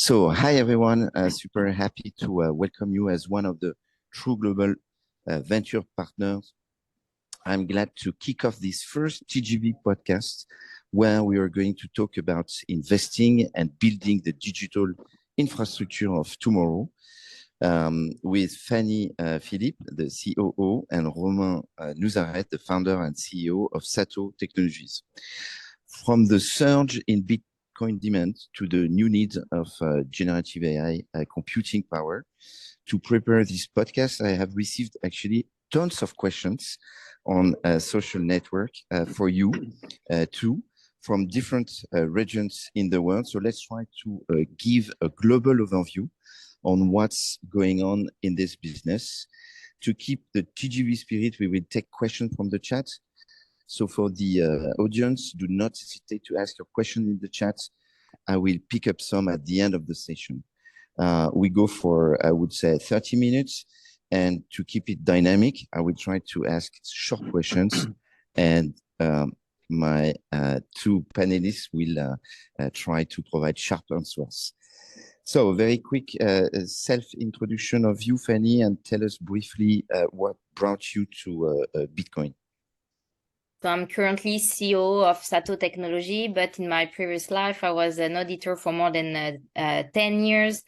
So, hi everyone. Super happy to welcome you as one of the true global venture partners. I'm glad to kick off this first TGV podcast where we are going to talk about investing and building the digital infrastructure of tomorrow with Fanny Philippe, the COO, and Romain Nouzareth, the founder and CEO of SATO Technologies. From the surge in Bitcoin demand to the new needs of generative AI computing power. To prepare this podcast, I have received actually tons of questions on social network for you too, from different regions in the world. So let's try to give a global overview on what's going on in this business. To keep the TGV spirit, we will take questions from the chat. So for the audience, do not hesitate to ask your question in the chat. I will pick up some at the end of the session. We go for, I would say, 30 minutes. And to keep it dynamic, I will try to ask short questions. And my two panelists will try to provide sharp answers. So very quick self-introduction of you, Fanny, and tell us briefly what brought you to Bitcoin. So I'm currently CEO of SATO Technology, but in my previous life, I was an auditor for more than 10 years.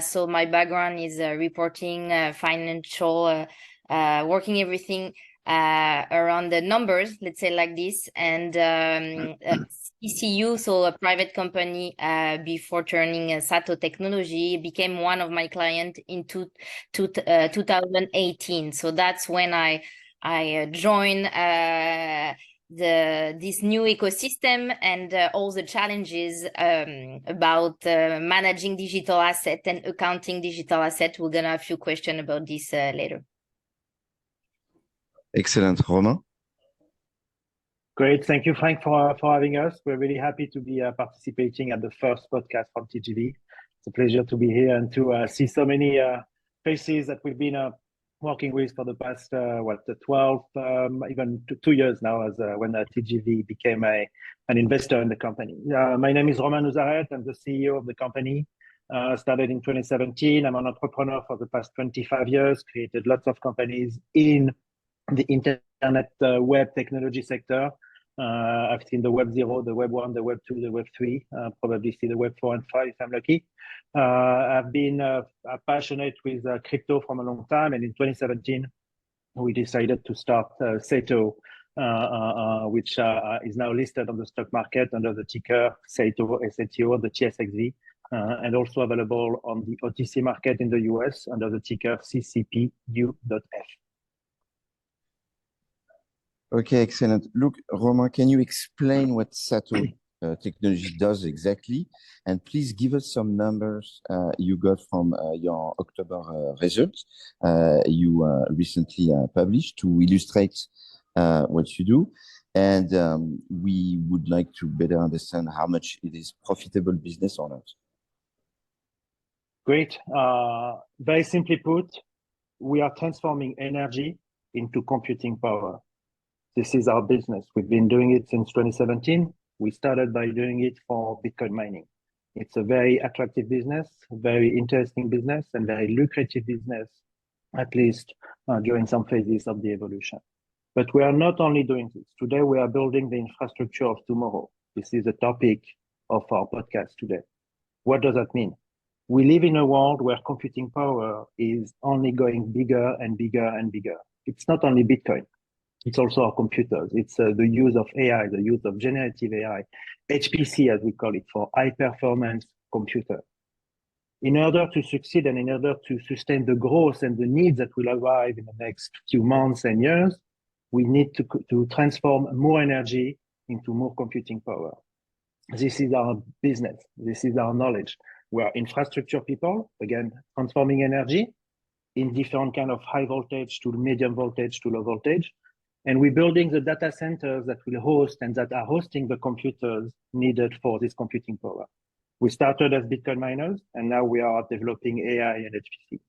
So my background is reporting, financial, working everything around the numbers, let's say like this, and ECU, so a private company, before turning SATO Technology, became one of my clients in 2018. So that's when I joined this new ecosystem and all the challenges about managing digital asset and accounting digital asset. We're gonna have a few questions about this later. Excellent, Romain. Great, thank you, Frank, for having us. We're really happy to be participating at the first podcast from TGV. It's a pleasure to be here and to see so many faces that we've been working with for the past 12 even 2 years now, as when TGV became an investor in the company. My name is Romain Nouzareth. I'm the CEO of the company. Started in 2017. I'm an entrepreneur for the past 25 years, created lots of companies in the internet web technology sector. I've seen the Web 0, the Web 1, the Web 2, the Web 3, probably see the Web 4 and 5 if I'm lucky. I've been passionate with crypto from a long time, and in 2017, we decided to start SATO, which is now listed on the stock market under the ticker SATO, SATO, the TSXV, and also available on the OTC market in the US under the ticker CCPU.F. Okay, excellent. Look, Romain, can you explain what SATO Technology does exactly? And please give us some numbers you got from your October results you recently published to illustrate what you do. And we would like to better understand how much it is profitable business or not. Great. Very simply put, we are transforming energy into computing power. This is our business. We've been doing it since 2017. We started by doing it for Bitcoin mining. It's a very attractive business, very interesting business, and very lucrative business, at least during some phases of the evolution. But we are not only doing this. Today, we are building the infrastructure of tomorrow. This is the topic of our podcast today. What does that mean? We live in a world where computing power is only going bigger and bigger and bigger. It's not only Bitcoin. It's also our computers. It's the use of AI, the use of generative AI, HPC, as we call it, for high performance computer. In order to succeed and in order to sustain the growth and the needs that will arrive in the next few months and years, we need to transform more energy into more computing power. This is our business. This is our knowledge. We are infrastructure people, again, transforming energy in different kind of high voltage to medium voltage to low voltage. And we're building the data centers that will host and that are hosting the computers needed for this computing power. We started as Bitcoin miners, and now we are developing AI and HPC.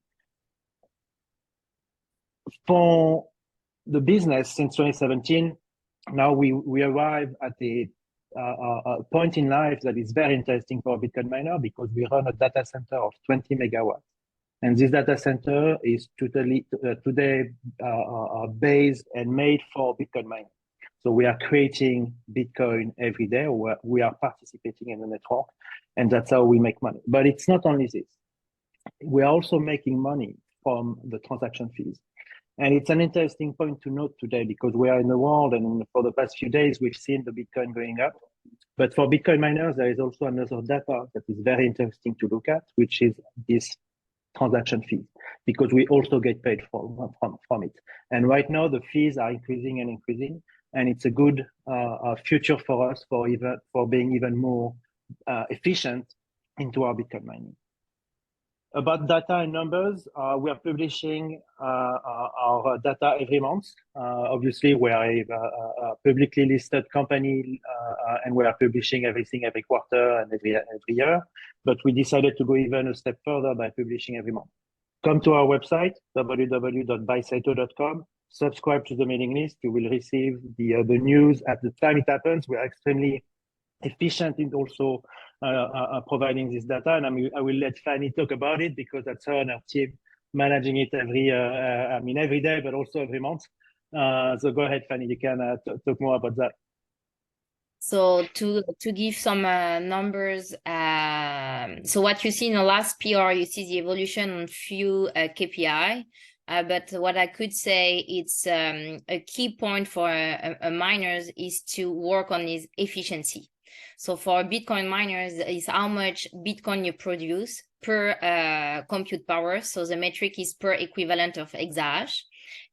For the business since 2017, now we arrive at a point in life that is very interesting for a Bitcoin miner, because we run a data center of 20 megawatts. And this data center is today based and made for Bitcoin mining. So we are creating Bitcoin every day. We are participating in the network, and that's how we make money. But it's not only this. We are also making money from the transaction fees. And it's an interesting point to note today, because we are in the world, and for the past few days, we've seen the Bitcoin going up. But for Bitcoin miners, there is also another data that is very interesting to look at, which is this transaction fees, because we also get paid from it. And right now, the fees are increasing and increasing, and it's a good future for us for being even more efficient into our Bitcoin mining. About data and numbers, we are publishing our data every month. Obviously, we are a publicly listed company, and we are publishing everything every quarter and every year. But we decided to go even a step further by publishing every month. Come to our website, www.buysato.com. Subscribe to the mailing list. You will receive the news at the time it happens. We are extremely efficient in also providing this data, and I will let Fanny talk about it, because that's her and her team managing it every day, but also every month. So go ahead, Fanny, you can talk more about that. So to give some numbers, so what you see in the last PR, you see the evolution on few KPI. But what I could say, it's a key point for miners is to work on his efficiency. So for Bitcoin miners, is how much Bitcoin you produce per compute power. So the metric is per equivalent of exahash.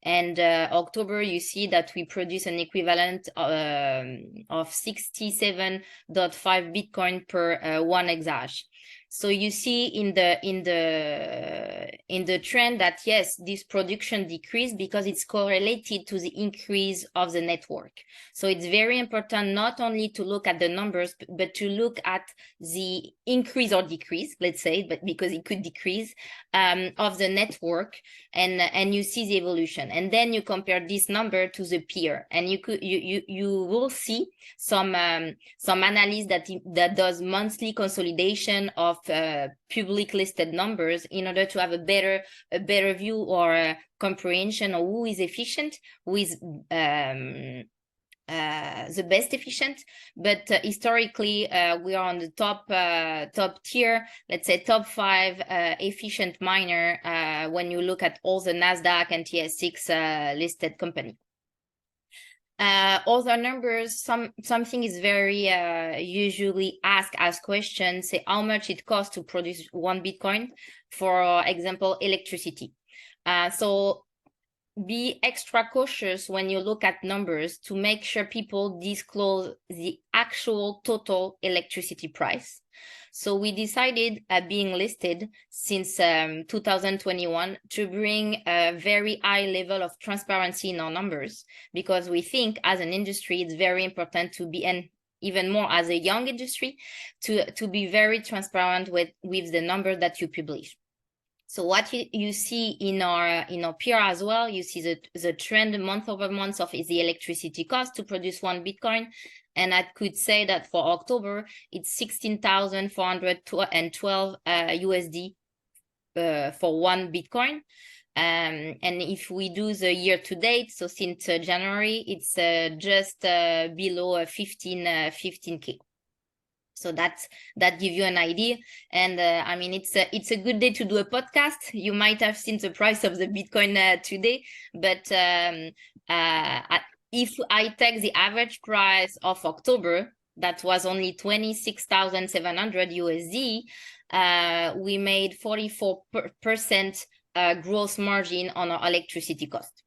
And October, you see that we produce an equivalent of 67.5 Bitcoin per 1 exahash. So you see in the trend that yes, this production decreased because it's correlated to the increase of the network. So it's very important not only to look at the numbers, but to look at the increase or decrease, let's say, but because it could decrease of the network, and you see the evolution, and then you compare this number to the peer, and you will see some analysis that does monthly consolidation of public listed numbers in order to have a better view or a comprehension of who is efficient, who is the best efficient. But historically, we are on the top tier, let's say top 5 efficient miner when you look at all the NASDAQ and TS6 listed company. Other numbers, something is very usually asked as questions, say how much it costs to produce 1 Bitcoin, for example, electricity. So be extra cautious when you look at numbers to make sure people disclose the actual total electricity price. So we decided, being listed since 2021, to bring a very high level of transparency in our numbers, because we think as an industry, it's very important to be, and even more as a young industry, to be very transparent with the numbers that you publish. So what you see in our PR as well, you see the trend month over month of the electricity cost to produce 1 Bitcoin. And I could say that for October, it's 16,412 USD for 1 Bitcoin. And if we do the year to date, so since January, it's just below 15K. So that gives you an idea. And I mean, it's a good day to do a podcast. You might have seen the price of the Bitcoin today, but if I take the average price of October, that was only 26,700 USD, we made 44% gross margin on our electricity cost.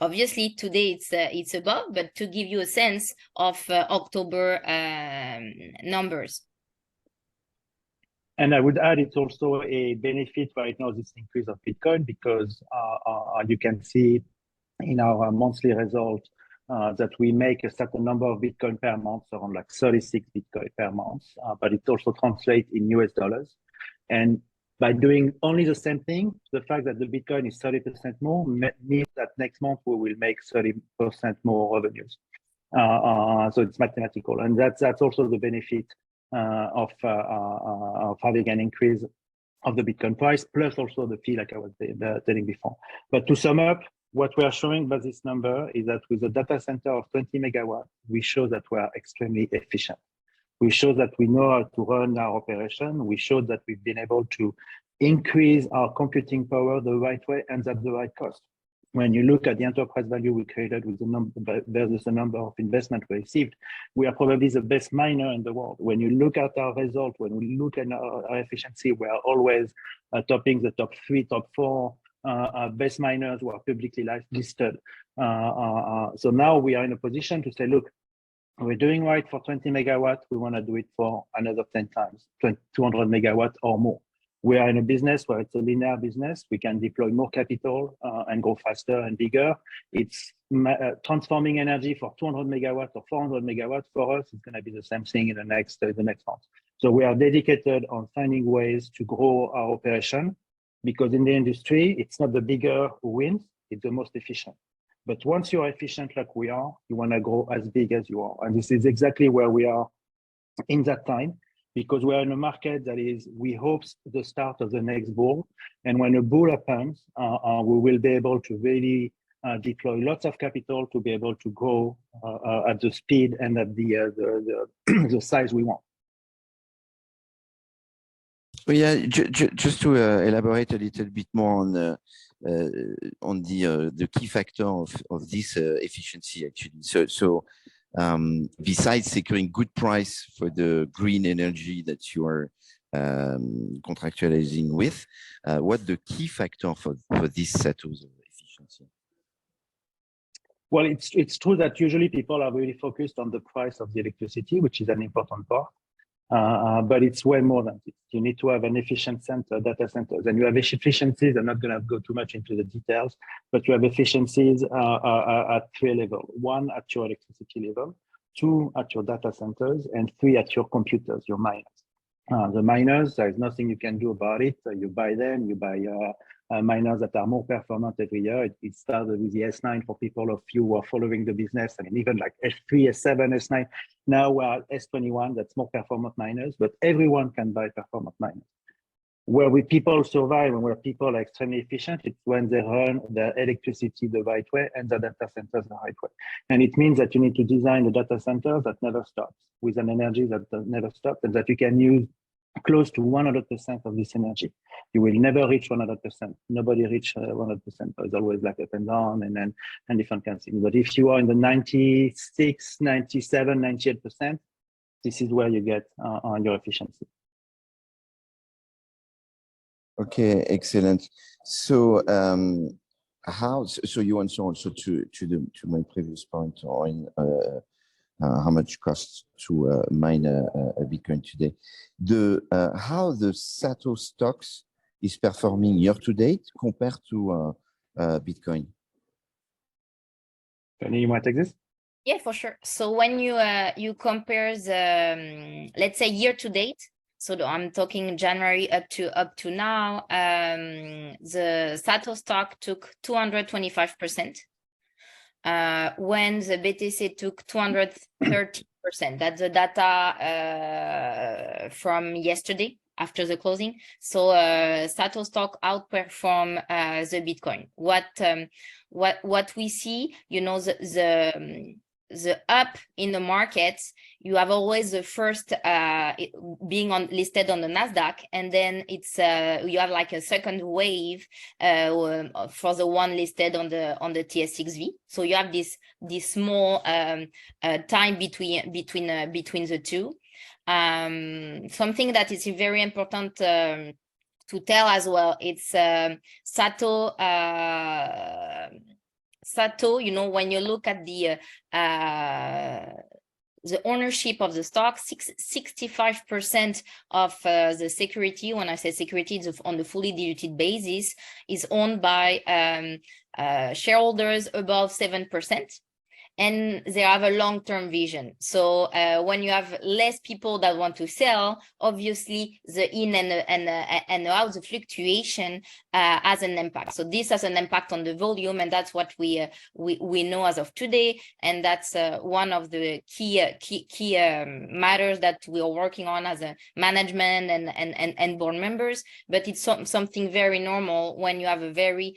Obviously, today it's above, but to give you a sense of October numbers. And I would add, it's also a benefit right now, this increase of Bitcoin, because you can see in our monthly result that we make a certain number of Bitcoin per month, around like 36 Bitcoin per month, but it also translates in US dollars. And by doing only the same thing, the fact that the Bitcoin is 30% more means that next month we will make 30% more revenues. So it's mathematical, and that's also the benefit of having an increase of the Bitcoin price, plus also the fee, like I was telling before. But to sum up, what we are showing by this number is that with a data center of 20 megawatts, we show that we are extremely efficient. We show that we know how to run our operation. We show that we've been able to increase our computing power the right way and at the right cost. When you look at the enterprise value we created with the number versus the number of investment we received, we are probably the best miner in the world. When you look at our result, when we look at our efficiency, we are always topping the top 3, top 4 best miners who are publicly listed. So now we are in a position to say, look, we're doing right for 20 megawatts. We want to do it for another 10 times, 200 megawatts or more. We are in a business where it's a linear business. We can deploy more capital and go faster and bigger. It's transforming energy for 200 megawatts or 400 megawatts. For us, it's going to be the same thing in the next month. So we are dedicated on finding ways to grow our operation, because in the industry, it's not the bigger who wins, it's the most efficient. But once you're efficient like we are, you want to grow as big as you are. And this is exactly where we are in that time, because we are in a market that is, we hope, the start of the next bull. And when a bull happens, we will be able to really deploy lots of capital to be able to grow at the speed and at the size we want. Well, yeah, just to elaborate a little bit more on the key factor of this efficiency, actually. So besides securing good price for the green energy that you are contractualizing with, what the key factor for this SATO's efficiency? Well, it's true that usually people are really focused on the price of the electricity, which is an important part. But it's way more than this. You need to have an efficient data centers, and you have efficiencies. I'm not going to go too much into the details, but you have efficiencies at 3 levels. 1 at your electricity level, 2 at your data centers, and 3 at your computers, your miners. The miners, there is nothing you can do about it. You buy them, you buy miners that are more performant every year. It started with the S9 for people of you who are following the business. I mean, even like S3, S7, S9. Now we're at S21, that's more performant miners, but everyone can buy performant miners. Where people survive and where people are extremely efficient, it's when they run their electricity the right way and the data centers the right way. And it means that you need to design the data center that never stops, with an energy that never stops, and that you can use close to 100% of this energy. You will never reach 100%. Nobody reach 100%. There's always like up and down and different kinds of things. But if you are in the 96, 97, 98%, this is where you get on your efficiency. Okay, excellent. So so you answer also to my previous point on how much costs to mine a Bitcoin today. How the SATO stocks is performing year to date compared to Bitcoin? Fanny, you want to take this? Yeah, for sure. So when you compare the let's say year to date, so I'm talking January up to now, the SATO stock took 225%. When the BTC took 230%. That's the data from yesterday after the closing. So SATO stock outperform the Bitcoin. What we see, you know, the up in the markets, you have always the first being listed on the Nasdaq, and then it's you have like a second wave for the one listed on the TS6V. So you have this small time between the two. Something that is very important to tell as well, it's SATO, you know, when you look at the ownership of the stock, 65% of the security, when I say security, it's on the fully diluted basis, is owned by shareholders above 7%. and they have a long-term vision. So when you have less people that want to sell, obviously the in and out, the fluctuation has an impact. So this has an impact on the volume, and that's what we know as of today, and that's one of the key matters that we are working on as a management and board members. But it's something very normal when you have a very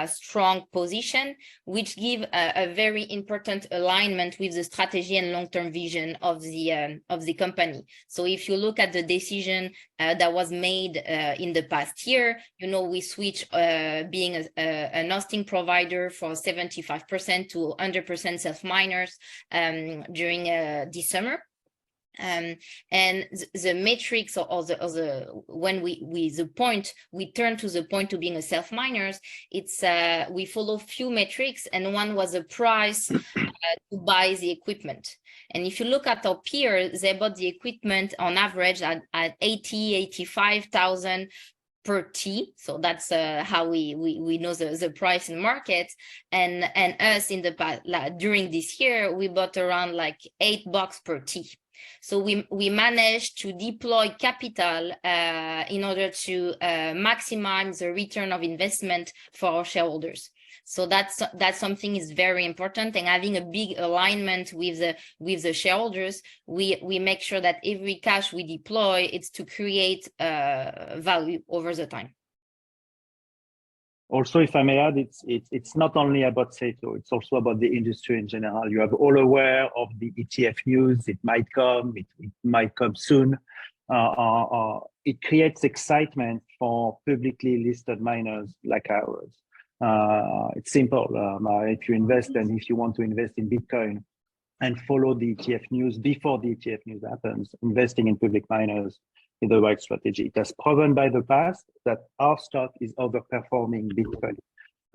strong position, which give a very important alignment with the strategy and long-term vision of the company. So if you look at the decision that was made in the past year, we switched being an hosting provider for 75% to 100% self-miners during this summer. And the metrics or the when we turn to the point to being a self-miners, it's we follow few metrics, and one was the price to buy the equipment. And if you look at our peers, they bought the equipment on average at 85,000 per T. So that's how we know the price in market. And us in the past, during this year, we bought around like $8 per T. So we managed to deploy capital in order to maximize the return of investment for our shareholders. So that's something is very important, and having a big alignment with the shareholders, we make sure that every cash we deploy, it's to create value over the time. Also, if I may add, it's not only about SATO, it's also about the industry in general. You are all aware of the ETF news. It might come, it might come soon. It creates excitement for publicly listed miners like ours. It's simple. If you invest and if you want to invest in Bitcoin and follow the ETF news before the ETF news happens, investing in public miners is the right strategy. It has proven by the past that our stock is overperforming Bitcoin.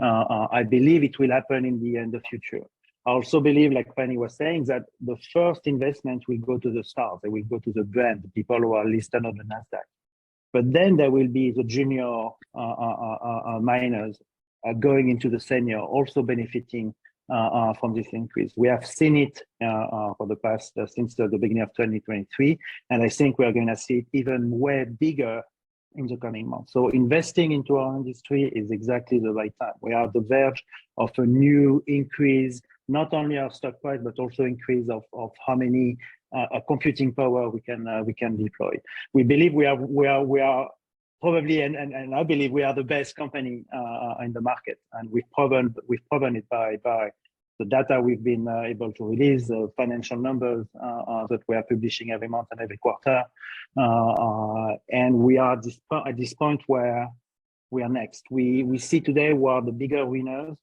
I believe it will happen in the future. I also believe, like Fanny was saying, that the first investment will go to the stars. They will go to the brand, the people who are listed on the Nasdaq. But then there will be the junior miners going into the senior, also benefiting from this increase. We have seen it for the past, since the beginning of 2023, and I think we are going to see it even way bigger in the coming months. So investing into our industry is exactly the right time. We are at the verge of a new increase, not only our stock price, but also increase of how many computing power we can deploy. We believe we are probably, and I believe we are the best company in the market, and we've proven it by the data we've been able to release, the financial numbers that we are publishing every month and every quarter, and we are at this point where we are next. We see today who are the bigger winners.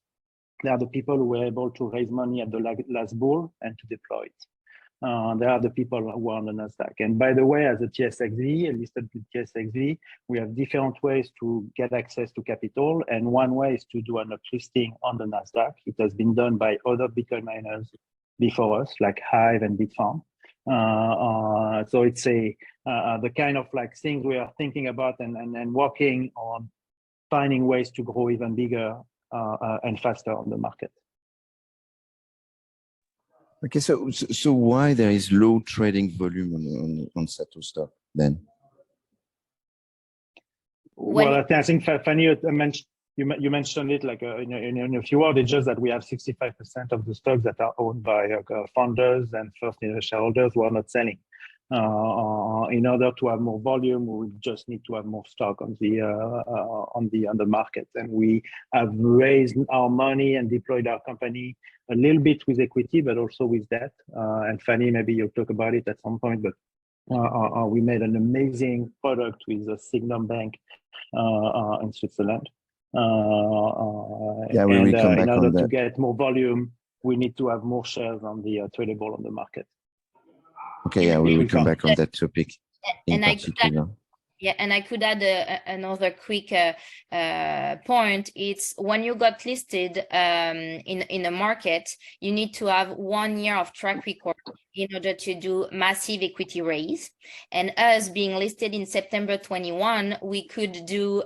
They are the people who were able to raise money at the last bull and to deploy it. They are the people who are on the Nasdaq. And by the way, as a TSXV, listed with TSXV, we have different ways to get access to capital. And one way is to do an uplisting on the Nasdaq. It has been done by other Bitcoin miners before us, like Hive and Bitfarm. So it's the kind of like things we are thinking about and working on finding ways to grow even bigger and faster on the market. Okay, so why there is low trading volume on SATO stock then? Well, I think Fanny, you mentioned it like in a few words. It's just that we have 65% of the stocks that are owned by founders and first shareholders who are not selling. In order to have more volume, we just need to have more stock on the market, and we have raised our money and deployed our company a little bit with equity, but also with debt. And Fanny, maybe you'll talk about it at some point, but we made an amazing product with a Signum Bank in Switzerland. Yeah, we will come back in order on that. To get more volume, we need to have more shares on the tradable on the market. Okay, yeah, we will come back on that topic in particular. And I could add another quick point. It's when you got listed in the market, you need to have 1 year of track record in order to do massive equity raise. And us being listed in September 21, we could do,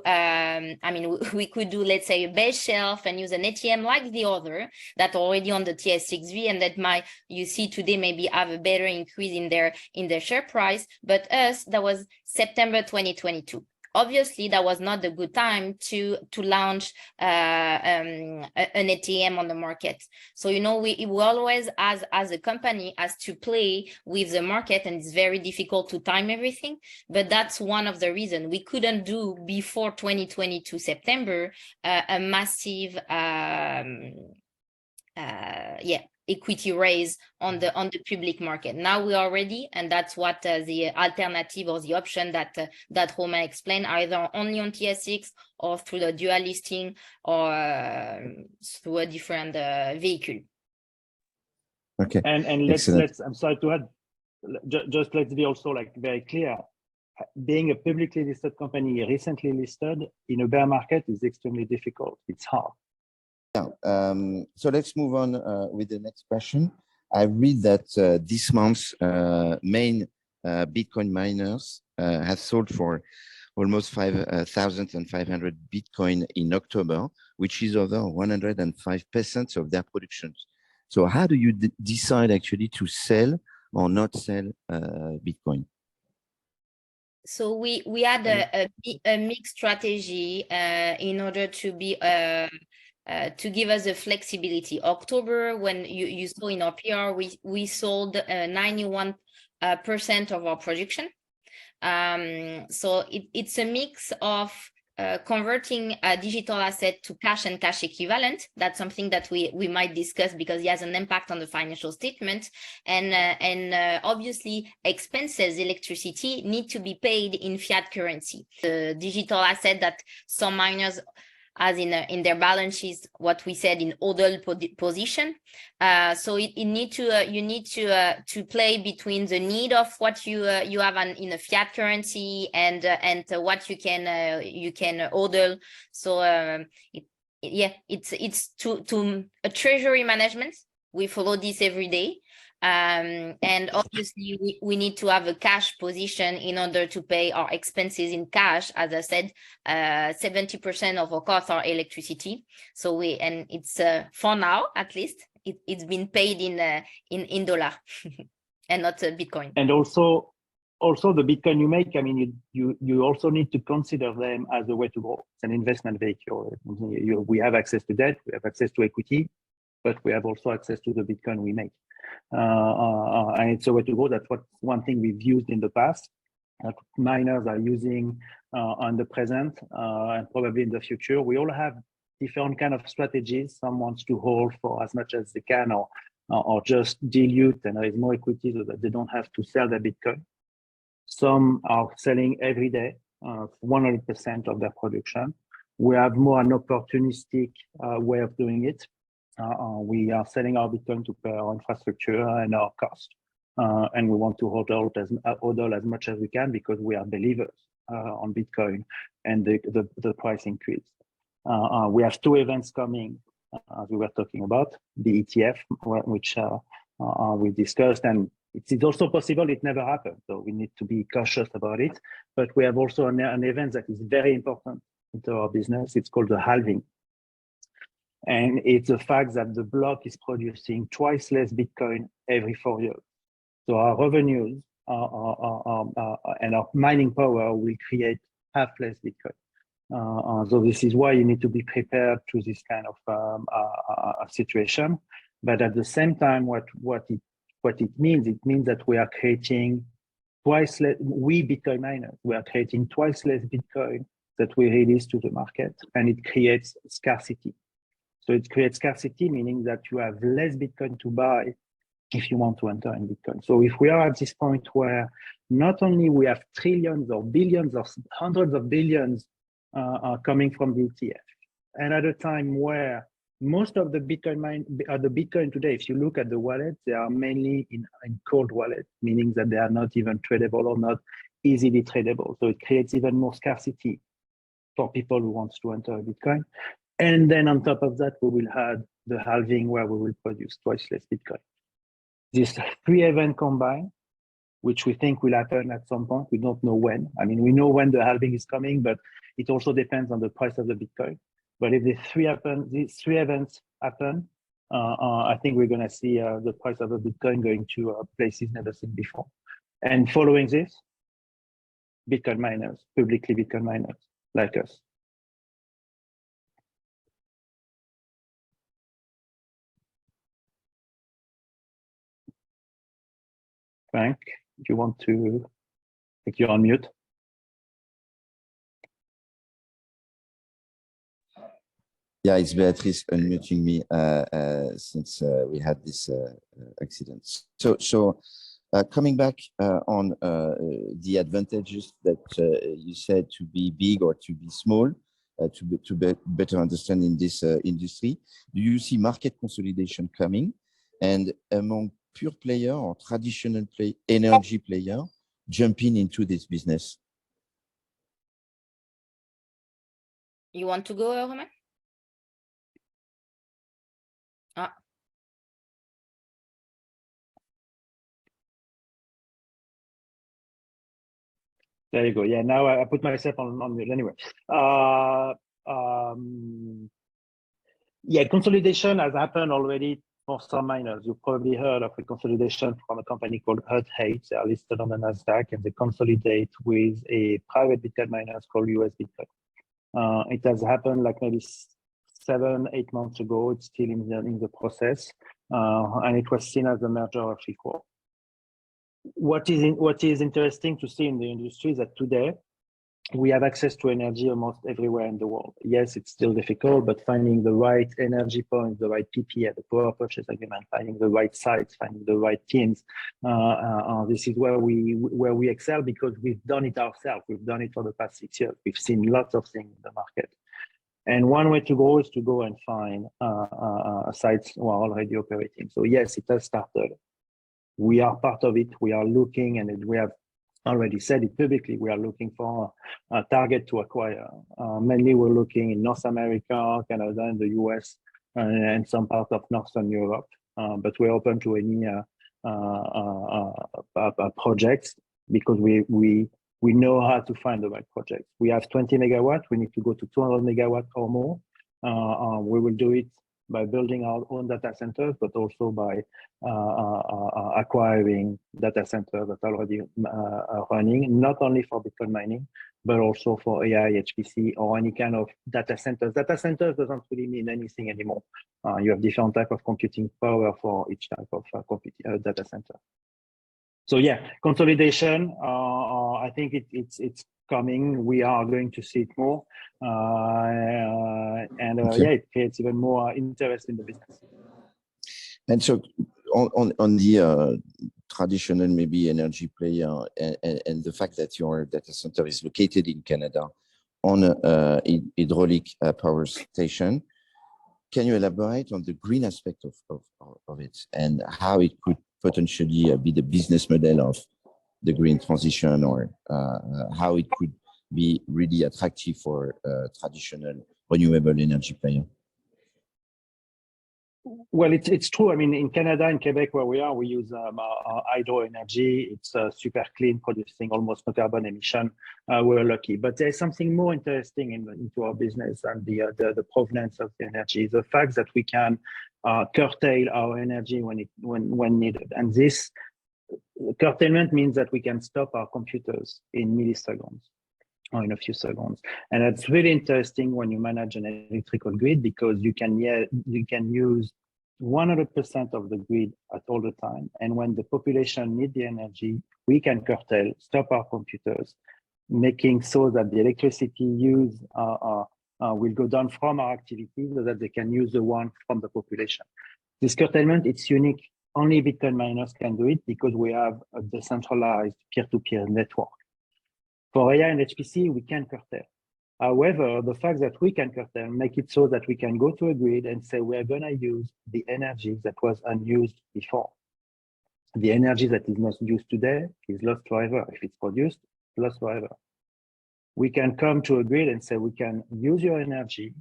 we could do, let's say, a base shelf and use an ATM like the other that already on the TS6V, and that might, you see today, maybe have a better increase in their share price. But us, that was September 2022. Obviously, that was not a good time to launch an ATM on the market. So, we always, as a company, has to play with the market, and it's very difficult to time everything. But that's one of the reasons we couldn't do before 2022 September a massive equity raise on the public market. Now we are ready, and that's what the alternative or the option that Romain explained, either only on TSX or through the dual listing or through a different vehicle. Okay. And let's I'm sorry to add, just let's be also very clear. Being a publicly listed company, recently listed in a bear market, is extremely difficult. It's hard. Yeah. So let's move on with the next question. I read that this month's main Bitcoin miners have sold for almost 5,500 Bitcoin in October, which is over 105% of their productions. So how do you decide actually to sell or not sell Bitcoin? So we had a mixed strategy in order to be to give us the flexibility. October, when you saw in our PR, we sold 91% of our production. So it's a mix of converting a digital asset to cash and cash equivalent. That's something that we might discuss because it has an impact on the financial statement. And obviously, expenses, electricity, need to be paid in fiat currency. The digital asset that some miners as in their balance sheets, what we said in hodl position. So you need to play between the need of what you have in a fiat currency and what you can hodl. So it's to a treasury management. We follow this every day. And obviously we need to have a cash position in order to pay our expenses in cash. As I said, 70% of our costs are electricity. So it's for now, at least, it's been paid in dollar and not Bitcoin. And also the Bitcoin you make, you also need to consider them as a way to grow. It's an investment vehicle. We have access to debt, we have access to equity, but we have also access to the Bitcoin we make. And it's a way to go. That's one thing we've used in the past, that miners are using on the present and probably in the future. We all have different kind of strategies. Some wants to hold for as much as they can, or just dilute and raise more equity so that they don't have to sell their Bitcoin. Some are selling every day, 100% of their production. We have more an opportunistic way of doing it. We are selling our Bitcoin to pay our infrastructure and our cost, and we want to hodl as much as we can because we are believers on Bitcoin and the price increase. We have two events coming, as we were talking about, the ETF, which we discussed, and it's also possible it never happened, so we need to be cautious about it. But we have also an event that is very important into our business. It's called the halving. And it's the fact that the block is producing twice less Bitcoin every 4 years. So our revenues and our mining power will create half less Bitcoin. So this is why you need to be prepared to this kind of situation. But at the same time, what it means that we are creating twice less, we Bitcoin miners, we are creating twice less Bitcoin that we release to the market, and it creates scarcity. So it creates scarcity, meaning that you have less Bitcoin to buy if you want to enter in Bitcoin. So if we are at this point where not only we have trillions or billions or hundreds of billions coming from the ETF, and at a time where most of the Bitcoin today, if you look at the wallets, they are mainly in cold wallets, meaning that they are not even tradable or not easily tradable. So it creates even more scarcity for people who want to enter Bitcoin. And then on top of that, we will have the halving where we will produce twice less Bitcoin. These three events combined, which we think will happen at some point. We don't know when. I mean, we know when the halving is coming, but it also depends on the price of the Bitcoin. But if these three events happen, I think we're going to see the price of the Bitcoin going to places never seen before. And following this, Bitcoin miners, publicly Bitcoin miners like us. Frank, do you want to take you on mute? Yeah, it's Beatrice unmuting me since we had this accident. So coming back on the advantages that you said to be big or to be small, to better understand in this industry, do you see market consolidation coming? And among pure player or traditional energy player jumping into this business? You want to go, Romain? There you go. Yeah, now I put myself on mute anyway. Yeah, consolidation has happened already for some miners. You've probably heard of a consolidation from a company called Hut 8. They are listed on the Nasdaq and they consolidate with a private Bitcoin miners called US Bitcoin. It has happened like maybe 7-8 months ago. It's still in the process, and it was seen as a merger of equals. What is interesting to see in the industry is that today we have access to energy almost everywhere in the world. Yes, it's still difficult, but finding the right energy point, the right PPA, the power purchase agreement, finding the right sites, finding the right teams, this is where we excel because we've done it ourselves. We've done it for the past 6 years. We've seen lots of things in the market. And one way to go is to go and find sites who are already operating. So yes, it has started. We are part of it. We are looking, and we have already said it publicly. We are looking for a target to acquire. Mainly, we're looking in North America, Canada, and the US, and some part of Northern Europe. But we're open to any projects because we know how to find the right projects. We have 20 megawatts. We need to go to 200 megawatts or more. We will do it by building our own data centers, but also by acquiring data centers that are already running, not only for Bitcoin mining, but also for AI, HPC, or any kind of data centers. Data centers doesn't really mean anything anymore. You have different type of computing power for each type of data center. So yeah, consolidation, I think it's coming. We are going to see it more. Okay. Yeah, it creates even more interest in the business. And so on the traditional maybe energy player and the fact that your data center is located in Canada on a hydraulic power station, can you elaborate on the green aspect of it and how it could potentially be the business model of the green transition, or how it could be really attractive for traditional renewable energy player? Well, it's true. I mean, in Canada, in Quebec, where we are, we use hydro energy. It's super clean, producing almost no carbon emission. We're lucky. But there's something more interesting into our business and the provenance of the energy. The fact that we can curtail our energy when needed. And this curtailment means that we can stop our computers in milliseconds or in a few seconds. And that's really interesting when you manage an electrical grid, because you can use 100% of the grid at all the time. And when the population need the energy, we can curtail, stop our computers, making so that the electricity use will go down from our activity so that they can use the one from the population. This curtailment, it's unique. Only Bitcoin miners can do it because we have a decentralized peer-to-peer network. For AI and HPC, we can curtail. However, the fact that we can curtail make it so that we can go to a grid and say we are going to use the energy that was unused before. The energy that is not used today is lost forever. If it's produced, lost forever. We can come to a grid and say we can use your energy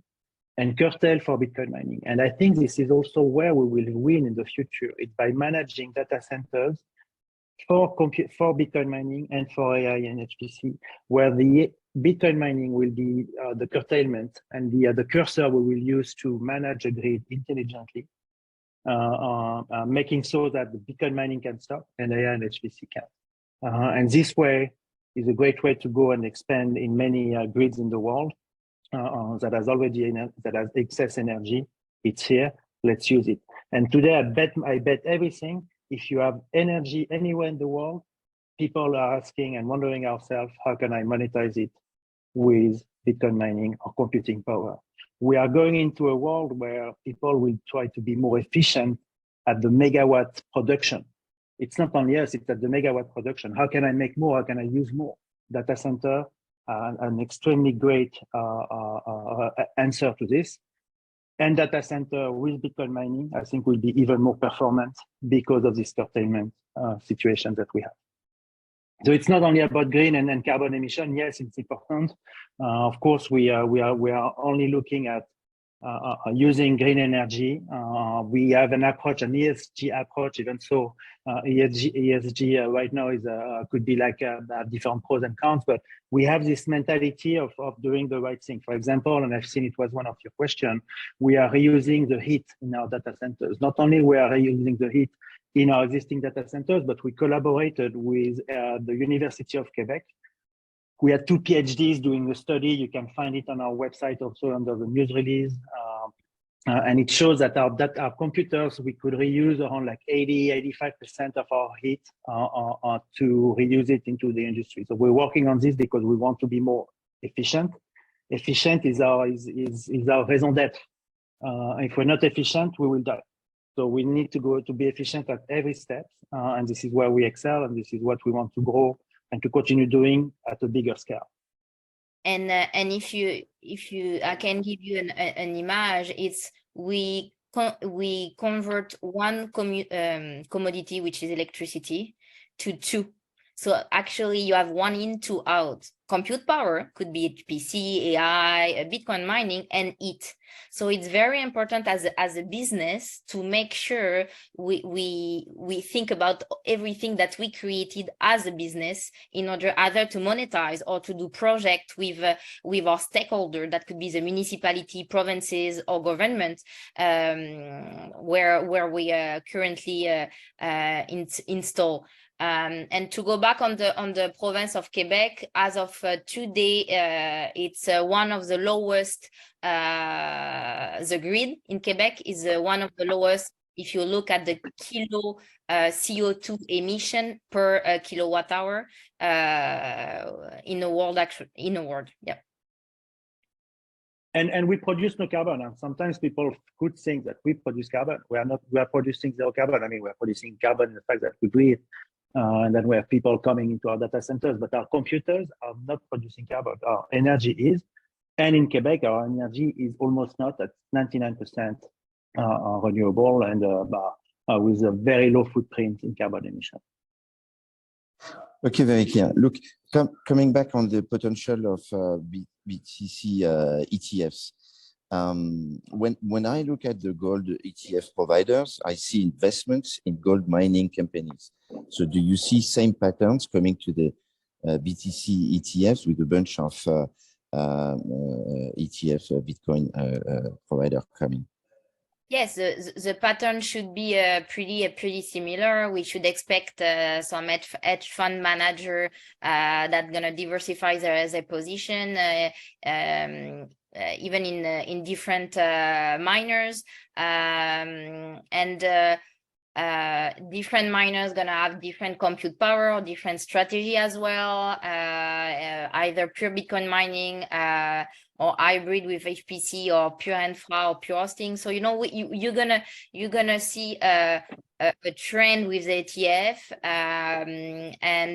and curtail for Bitcoin mining. And I think this is also where we will win in the future. It's by managing data centers for Bitcoin mining and for AI and HPC, where the Bitcoin mining will be the curtailment and the cursor we will use to manage a grid intelligently, making so that the Bitcoin mining can stop and AI and HPC can. And this way is a great way to go and expand in many grids in the world that has excess energy. It's here. Let's use it. And today, I bet everything. If you have energy anywhere in the world, people are asking and wondering ourselves, how can I monetize it with Bitcoin mining or computing power? We are going into a world where people will try to be more efficient at the megawatt production. It's not only us, it's at the megawatt production. How can I make more? How can I use more? Data center, an extremely great answer to this. And data center with Bitcoin mining, I think, will be even more performant because of this curtailment situation that we have. So it's not only about green and carbon emission. Yes, it's important. Of course, we are only looking at using green energy. We have an approach, an ESG approach, even so ESG right now is could be like different pros and cons, but we have this mentality of doing the right thing. For example, and I've seen it was one of your questions, we are reusing the heat in our data centers. Not only we are reusing the heat in our existing data centers, but we collaborated with the University of Quebec. We had 2 PhDs doing the study. You can find it on our website also under the news release. And it shows that our computers, we could reuse around like 85% of our heat to reuse it into the industry. So we're working on this because we want to be more efficient. Efficient is our raison d'être. If we're not efficient, we will die. So we need to be efficient at every step. And this is where we excel. And this is what we want to grow and to continue doing at a bigger scale. And if you I can give you an image, it's we convert one commodity, which is electricity, to 2. So actually you have 1 in, 2 out. Compute power could be HPC, AI, Bitcoin mining, and it. So it's very important as a business to make sure we think about everything that we created as a business in order either to monetize or to do project with our stakeholder. That could be the municipality, provinces, or government, where we currently install. And to go back on the province of Quebec, as of today, it's one of the lowest. The grid in Quebec is one of the lowest. If you look at the kilo CO2 emission per kilowatt hour in the world, yeah. And we produce no carbon. And sometimes people could think that we produce carbon. We are not. We are producing 0 carbon. I mean, we are producing carbon in the fact that we breathe. And then we have people coming into our data centers, but our computers are not producing carbon. Our energy is. And in Quebec, our energy is almost not at 99% renewable and with a very low footprint in carbon emission. Okay, very clear. Look, coming back on the potential of BTC ETFs, when I look at the gold ETF providers, I see investments in gold mining companies. So do you see same patterns coming to the BTC ETFs with a bunch of ETF Bitcoin provider coming? Yes, the pattern should be pretty similar. We should expect some hedge fund manager that's gonna diversify their position, even in different miners, and different miners gonna have different compute power or different strategy as well, either pure Bitcoin mining or hybrid with HPC or pure infra or pure hosting. So you're gonna see a trend with the ETF, and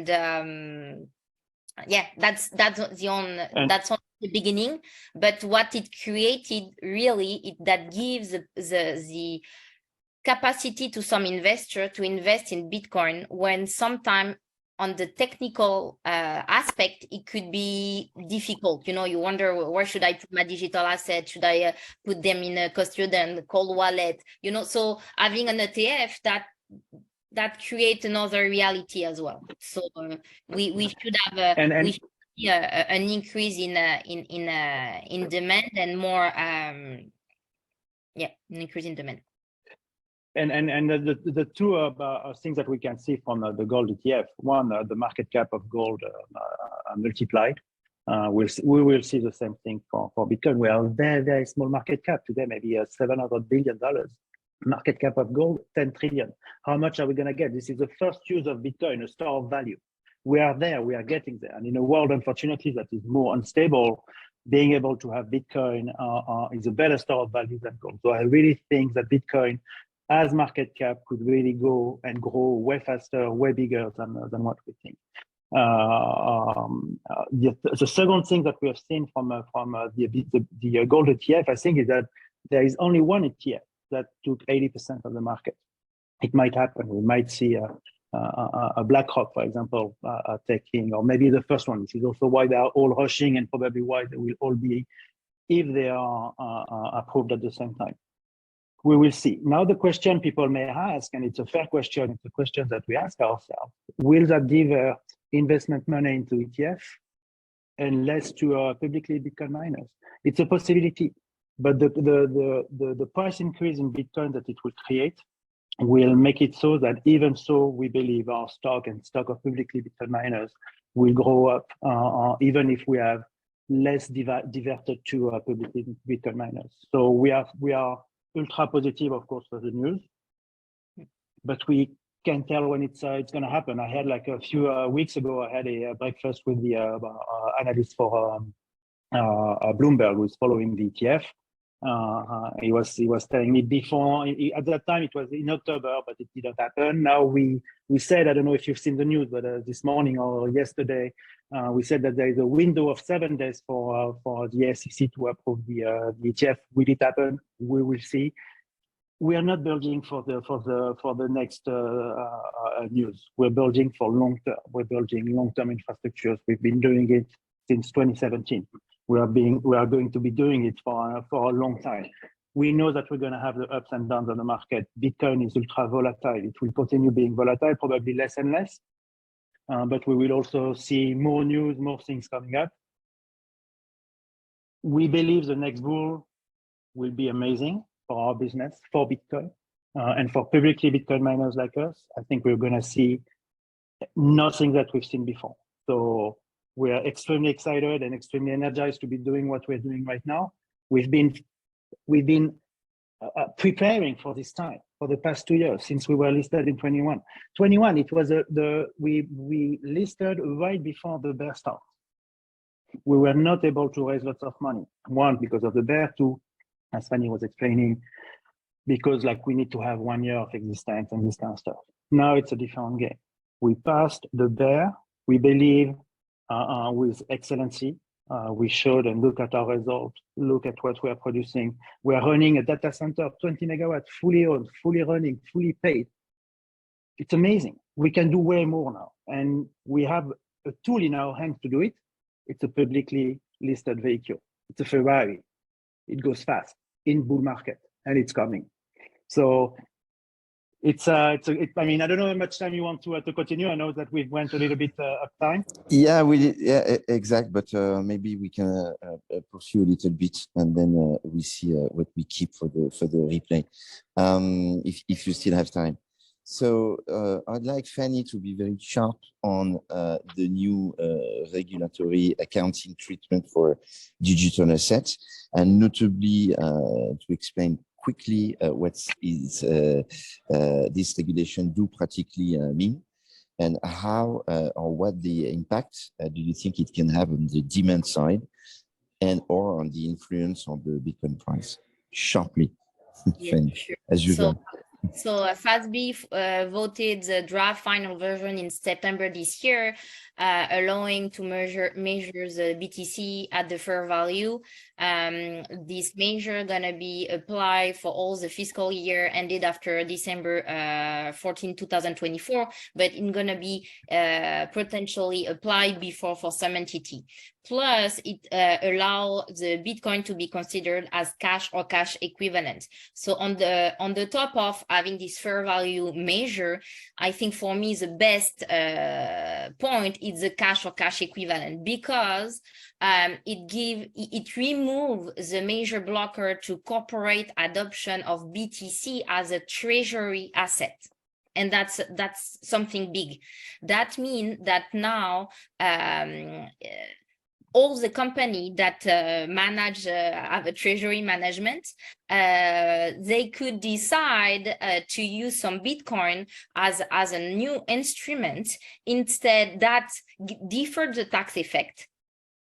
yeah, that's on the beginning. But what it created really, that gives the capacity to some investor to invest in Bitcoin when sometimes on the technical aspect, it could be difficult. You wonder, where should I put my digital assets? Should I put them in a custodian, cold wallet? So having an ETF that creates another reality as well. So we should have we should see an increase in demand and more an increase in demand. And the two things that we can see from the gold ETF, one, the market cap of gold multiplied. We will see the same thing for Bitcoin. We are very, very small market cap today, maybe $700 billion. Market cap of gold, 10 trillion. How much are we going to get? This is the first use of Bitcoin, a store of value. We are there, we are getting there. And in a world, unfortunately, that is more unstable, being able to have Bitcoin is a better store of value than gold. So I really think that Bitcoin as market cap could really go and grow way faster, way bigger than what we think. The second thing that we have seen from the gold ETF, I think, is that there is only one ETF that took 80% of the market. It might happen. We might see a BlackRock, for example, taking, or maybe the first one. This is also why they are all rushing, and probably why they will all be, if they are approved at the same time. We will see. Now, the question people may ask, and it's a fair question, it's a question that we ask ourselves: will that divert investment money into ETF and less to publicly Bitcoin miners? It's a possibility, but the price increase in Bitcoin that it will create will make it so that even so, we believe our stock and stock of publicly Bitcoin miners will grow up, even if we have less diverted to publicly Bitcoin miners. So we are ultra positive, of course, for the news, but we can't tell when it's going to happen. I had, like, a few weeks ago, I had a breakfast with the analyst for Bloomberg, who's following the ETF. He was telling me before, at that time it was in October, but it didn't happen. Now we said, I don't know if you've seen the news, but this morning or yesterday, we said that there is a window of 7 days for the SEC to approve the ETF. Will it happen? We will see. We are not building for the next news. We're building for long term. We're building long-term infrastructures. We've been doing it since 2017. We are going to be doing it for a long time. We know that we're going to have the ups and downs on the market. Bitcoin is ultra volatile. It will continue being volatile, probably less and less. But we will also see more news, more things coming up. We believe the next bull will be amazing for our business, for Bitcoin, and for publicly Bitcoin miners like us. I think we're going to see nothing that we've seen before. So we are extremely excited and extremely energized to be doing what we're doing right now. We've been preparing for this time for the past 2 years, since we were listed in 21. 21, it was we listed right before the bear start. We were not able to raise lots of money. One, because of the bear. Two, as Fanny was explaining, because, like, we need to have 1 year of existence and this kind of stuff. Now it's a different game. We passed the bear. We believe with excellency. We showed, and look at our results, look at what we are producing. We are running a data center of 20 megawatts, fully owned, fully running, fully paid. It's amazing. We can do way more now. And we have a tool in our hands to do it. It's a publicly listed vehicle. It's a Ferrari. It goes fast in bull market, and it's coming. So I mean, I don't know how much time you want to continue. I know that we went a little bit of time. Yeah, exact. But maybe we can pursue a little bit, and then we see what we keep for the replay, if you still have time. So I'd like Fanny to be very sharp on the new regulatory accounting treatment for digital assets, and notably to explain quickly what is this regulation do practically mean, and how or what the impact do you think it can have on the demand side and or on the influence on the Bitcoin price? Sharply, Yeah, Fanny, sure. as usual. So FASB voted the draft final version in September this year, allowing to measure the BTC at the fair value. This measure gonna be applied for all the fiscal year ended after December 14, 2024, but it's gonna be potentially applied before for some entity. Plus, it allows the Bitcoin to be considered as cash or cash equivalent. So on the top of having this fair value measure, I think for me the best point is the cash or cash equivalent, because it removes the major blocker to corporate adoption of BTC as a treasury asset. And that's something big. That means that now all the company that have a treasury management, they could decide to use some Bitcoin as a new instrument, instead that deferred the tax effect.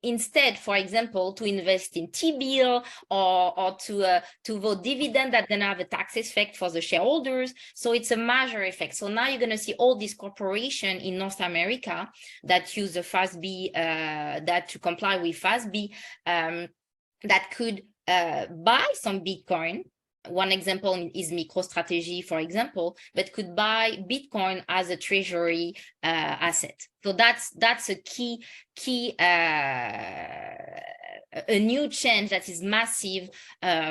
Instead, for example, to invest in T-bill or to vote dividend that then have a tax effect for the shareholders. So it's a major effect. So now you're going to see all these corporations in North America that use the FASB, that to comply with FASB, that could buy some Bitcoin. One example is MicroStrategy, for example, but could buy Bitcoin as a treasury asset. So that's a key a new change that is massive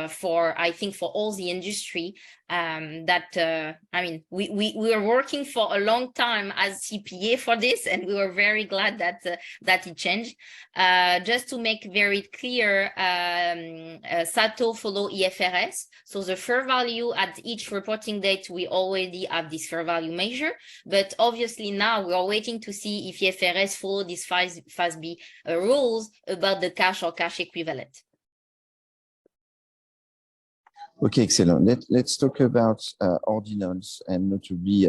for, I think, for all the industry. I mean, we were working for a long time as CPA for this, and we were very glad that it changed. Just to make very clear, SATO follow IFRS. So the fair value at each reporting date, we already have this fair value measure, but obviously now we are waiting to see if IFRS follow these FASB rules about the cash or cash equivalent. Okay, excellent. Let's talk about ordinals, and notably,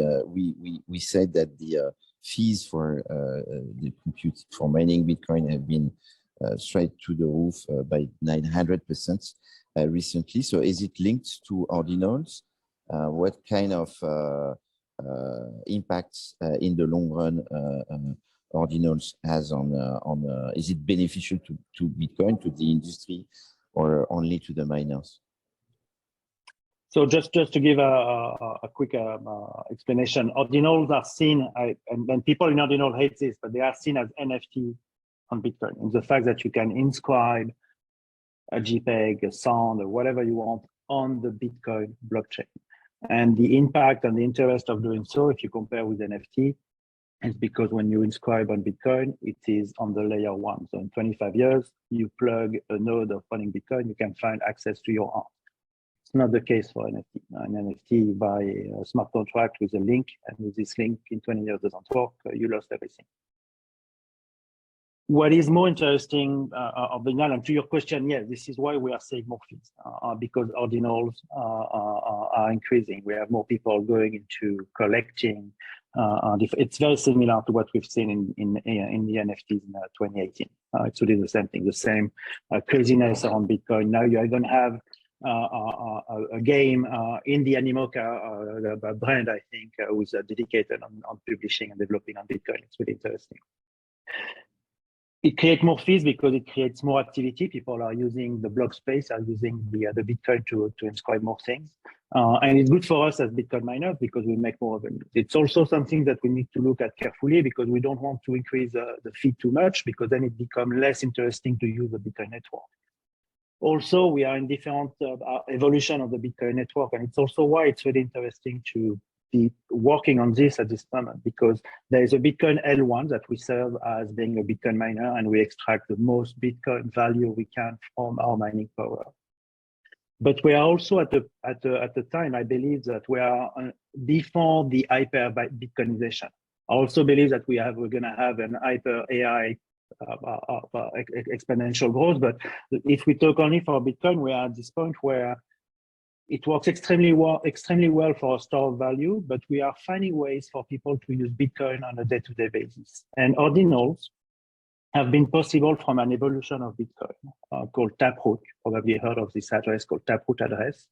we said that the fees for the compute for mining Bitcoin have been straight to the roof by 900% recently. So, is it linked to ordinals? What kind of impacts in the long run ordinals has on? Is it beneficial to Bitcoin, to the industry, or only to the miners? So just to give a quick explanation, ordinals are seen, and people in ordinal hate this, but they are seen as NFT on Bitcoin. And the fact that you can inscribe a JPEG, a sound, or whatever you want on the Bitcoin blockchain. And the impact and the interest of doing so, if you compare with NFT, is because when you inscribe on Bitcoin, it is on the layer 1. So in 25 years, you plug a node of running Bitcoin, you can find access to your art. It's not the case for NFT. An NFT, you buy a smart contract with a link, and with this link in 20 years doesn't work, you lost everything. What is more interesting and to your question, yes, this is why we are seeing more fees, because ordinals are increasing. We have more people going into collecting. It's very similar to what we've seen in the NFTs in 2018. It's really the same thing, the same craziness around Bitcoin. Now you are going to have a game in the Animoca brand, I think, who's dedicated on publishing and developing on Bitcoin. It's really interesting. It creates more fees because it creates more activity. People are using the block space, are using the Bitcoin to inscribe more things. And it's good for us as Bitcoin miners because we make more revenue. It's also something that we need to look at carefully because we don't want to increase the fee too much, because then it becomes less interesting to use the Bitcoin network. Also, we are in different evolution of the Bitcoin network, and it's also why it's really interesting to be working on this at this moment, because there is a Bitcoin L1 that we serve as being a Bitcoin miner, and we extract the most Bitcoin value we can from our mining power. But we are also at the time, I believe that we are before the hyper Bitcoinization. I also believe that we're going to have an hyper AI exponential growth. But if we talk only for Bitcoin, we are at this point where it works extremely well for a store of value, but we are finding ways for people to use Bitcoin on a day-to-day basis. And ordinals have been possible from an evolution of Bitcoin called Taproot. Probably heard of this address called Taproot address.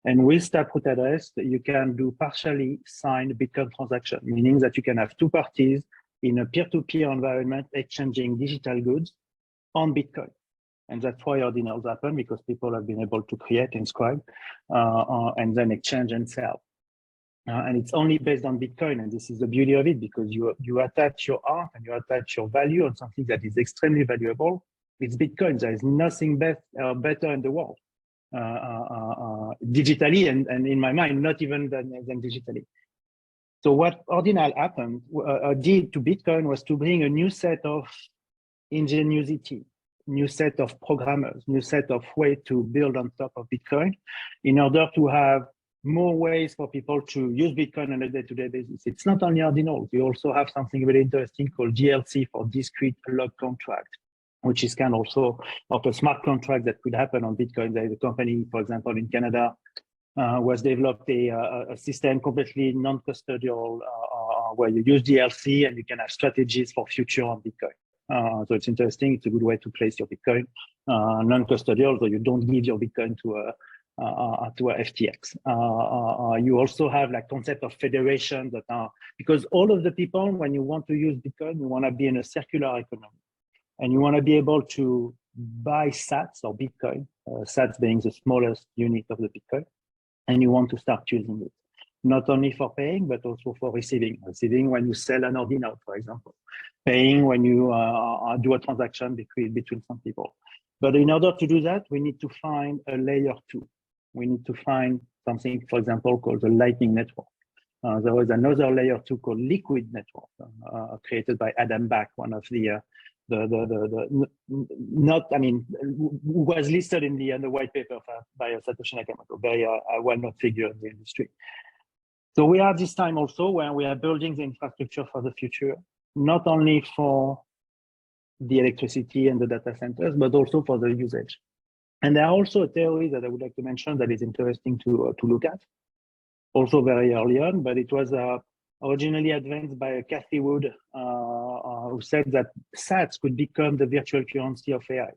And with Taproot address, you can do partially signed Bitcoin transaction, meaning that you can have two parties in a peer-to-peer environment exchanging digital goods on Bitcoin. And that's why ordinals happen, because people have been able to create, inscribe, and then exchange and sell. And it's only based on Bitcoin. And this is the beauty of it, because you attach your art and you attach your value on something that is extremely valuable. It's Bitcoin. There is nothing better in the world, digitally, and in my mind, not even than digitally. So what Ordinal did to Bitcoin was to bring a new set of ingenuity, new set of programmers, new set of ways to build on top of Bitcoin in order to have more ways for people to use Bitcoin on a day-to-day basis. It's not only ordinals. We also have something very interesting called DLC, for discrete log contract, which is kind of also of a smart contract that could happen on Bitcoin. There is a company, for example, in Canada, was developed a system completely non-custodial where you use DLC and you can have strategies for future on Bitcoin. So it's interesting. It's a good way to place your Bitcoin. Non-custodial, so you don't give your Bitcoin to a FTX. You also have like concept of federation that are, because all of the people, when you want to use Bitcoin, you want to be in a circular economy, and you want to be able to buy sats or Bitcoin, sats being the smallest unit of the Bitcoin, and you want to start using it, not only for paying, but also for receiving. Receiving when you sell an ordinal, for example. Paying when you do a transaction between some people. But in order to do that, we need to find a layer 2. We need to find something, for example, called the Lightning Network. There was another layer 2 called Liquid Network, created by Adam Back, one of the who was listed in the white paper by Satoshi Nakamoto, very well-known figure in the industry. So we are this time also where we are building the infrastructure for the future, not only for the electricity and the data centers, but also for the usage. And there are also a theory that I would like to mention that is interesting to look at, also very early on, but it was originally advanced by Cathy Wood, who said that sats could become the virtual currency of AI.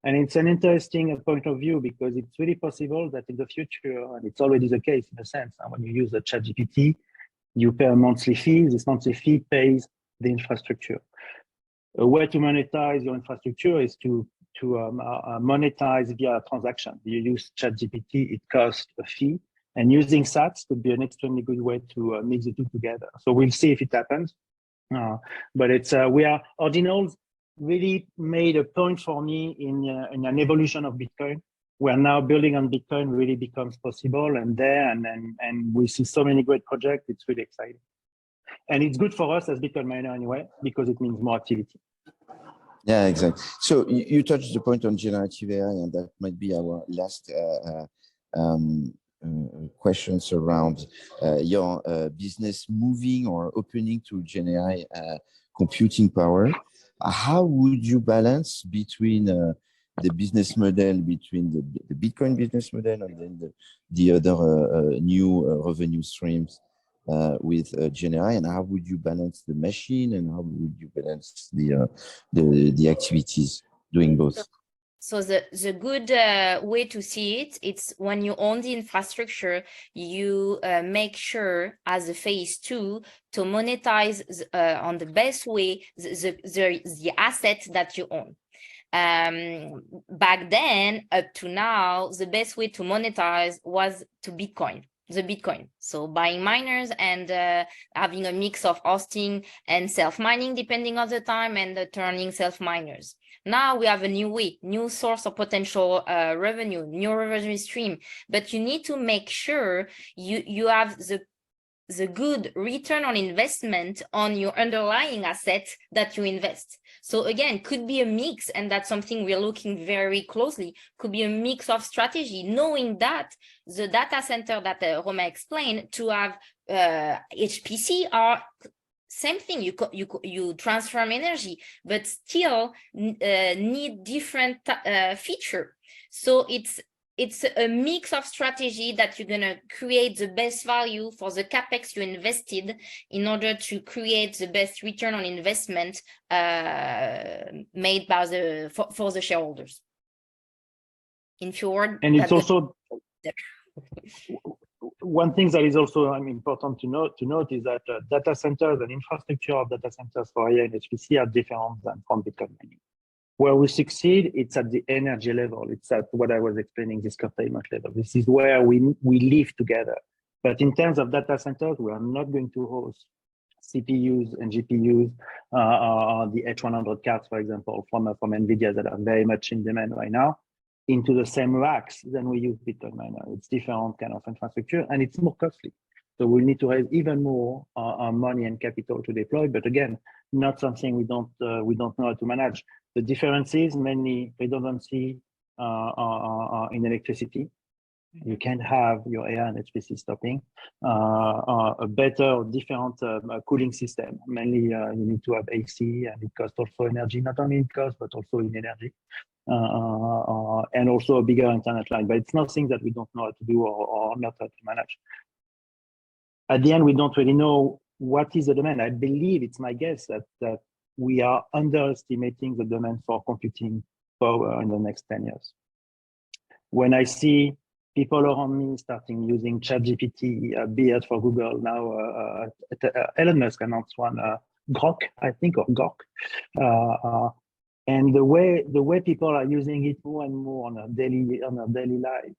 And it's an interesting point of view, because it's really possible that in the future, and it's already the case in a sense, when you use the ChatGPT, you pay a monthly fee. This monthly fee pays the infrastructure. A way to monetize your infrastructure is to monetize via a transaction. You use ChatGPT, it costs a fee, and using sats could be an extremely good way to mix the two together. So we'll see if it happens. But it's ordinals really made a point for me in an evolution of Bitcoin, where now building on Bitcoin really becomes possible, and we see so many great projects. It's really exciting. And it's good for us as Bitcoin miner anyway, because it means more activity. Yeah, exactly. So you touched the point on generative AI, and that might be our last questions around your business moving or opening to GenAI computing power. How would you balance between the business model, between the Bitcoin business model and then the other new revenue streams with GenAI, and how would you balance the machine, and how would you balance the activities doing both? So the good way to see it, it's when you own the infrastructure, you make sure as a phase 2 to monetize on the best way the asset that you own. Back then, up to now, the best way to monetize was to Bitcoin. So buying miners and having a mix of hosting and self-mining depending on the time, and turning self-miners. Now we have a new way, new source of potential revenue, new revenue stream, but you need to make sure you have the good return on investment on your underlying asset that you invest. So again, could be a mix, and that's something we're looking very closely, could be a mix of strategy, knowing that the data center that Romain explained to have HPC are same thing. You transform energy, but still need different feature. So it's a mix of strategy that you're going to create the best value for the capex you invested in order to create the best return on investment made by for the shareholders. In few words, and it's also One thing that is also important to note is that data centers and infrastructure of data centers for AI and HPC are different than from Bitcoin mining. Where we succeed, it's at the energy level. It's at what I was explaining, this curtailment level. This is where we live together. But in terms of data centers, we are not going to host CPUs and GPUs, the H100 cards, for example, from NVIDIA that are very much in demand right now, into the same racks than we use Bitcoin miner. It's different kind of infrastructure, and it's more costly. So we need to raise even more money and capital to deploy. But again, not something we don't know how to manage. The difference is mainly redundancy in electricity. You can't have your AI and HPC stopping. A better or different cooling system. Mainly, you need to have AC, and it costs also energy, not only in cost, but also in energy. And also a bigger internet line. But it's nothing that we don't know how to do or not how to manage. At the end, we don't really know what is the demand. I believe it's my guess that we are underestimating the demand for computing power in the next 10 years. When I see people around me starting using ChatGPT, be it for Google now, Elon Musk announced one, Grok, I think, or Grok, and the way people are using it more and more on a daily life,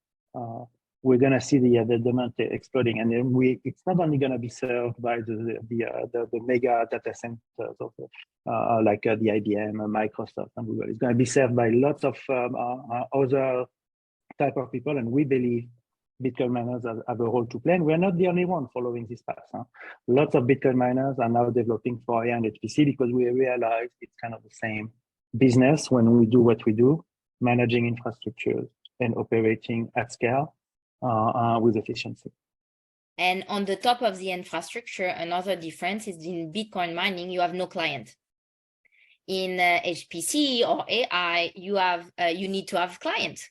we're gonna see the demand exploding, and then it's not only gonna be served by the mega data centers of like the IBM, Microsoft, and Google. It's gonna be served by lots of other type of people, and we believe Bitcoin miners have a role to play. And we're not the only one following this path. Lots of Bitcoin miners are now developing for AI and HPC because we realize it's kind of the same business when we do what we do, managing infrastructures and operating at scale with efficiency. And on the top of the infrastructure, another difference is in Bitcoin mining, you have no client. In HPC or AI, you need to have clients.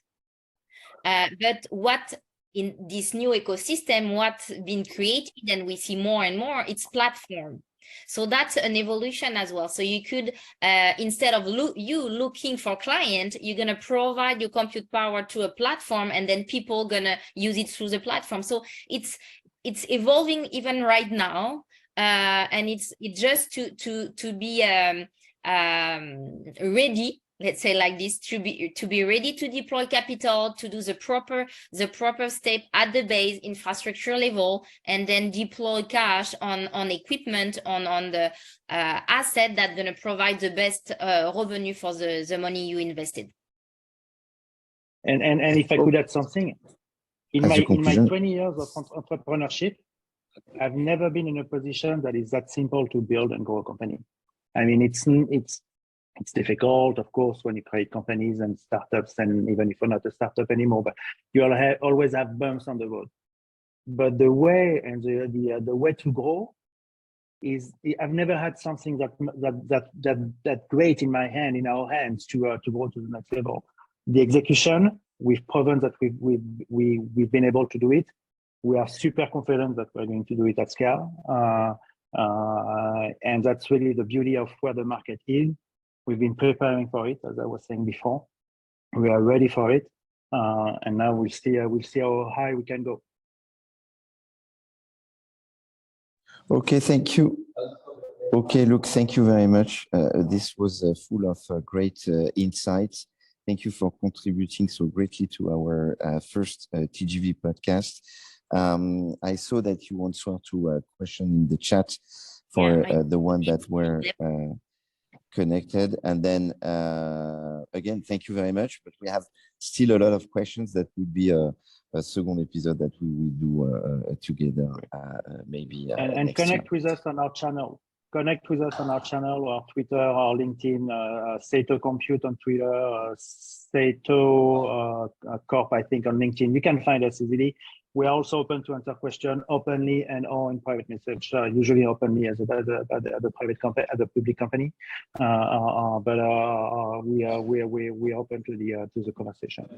But what in this new ecosystem, what's been created and we see more and more, it's platform. So that's an evolution as well. So you could, instead of looking for client, you're going to provide your compute power to a platform, and then people going to use it through the platform. So it's evolving even right now. And it's just to be ready, let's say like this, to be ready to deploy capital, to do the proper step at the base infrastructure level, and then deploy cash on equipment, on the asset that's going to provide the best revenue for the money you invested. And if I could add something, in my 20 years of entrepreneurship, I've never been in a position that is that simple to build and grow a company. I mean, it's difficult, of course, when you create companies and startups, and even if you're not a startup anymore, but you always have bumps on the road. But the way and the way to grow is, I've never had something that great in our hands to grow to the next level. The execution, we've proven that we've been able to do it. We are super confident that we're going to do it at scale, and that's really the beauty of where the market is. We've been preparing for it, as I was saying before. We are ready for it, and now we'll see how high we can go. Okay, thank you. Okay, look, thank you very much. This was full of great insights. Thank you for contributing so greatly to our first TGV podcast. I saw that you answered to a question in the chat for the one that were connected. And then again, thank you very much. But we have still a lot of questions that would be a second episode that we will do together, maybe. And connect with us on our channel. Connect with us on our channel, or Twitter, or LinkedIn, SATO Compute on Twitter, SATO Corp, I think, on LinkedIn. You can find us easily. We are also open to answer questions openly and/or in private message, usually openly as a private company, as a public company. But we are open to the conversation.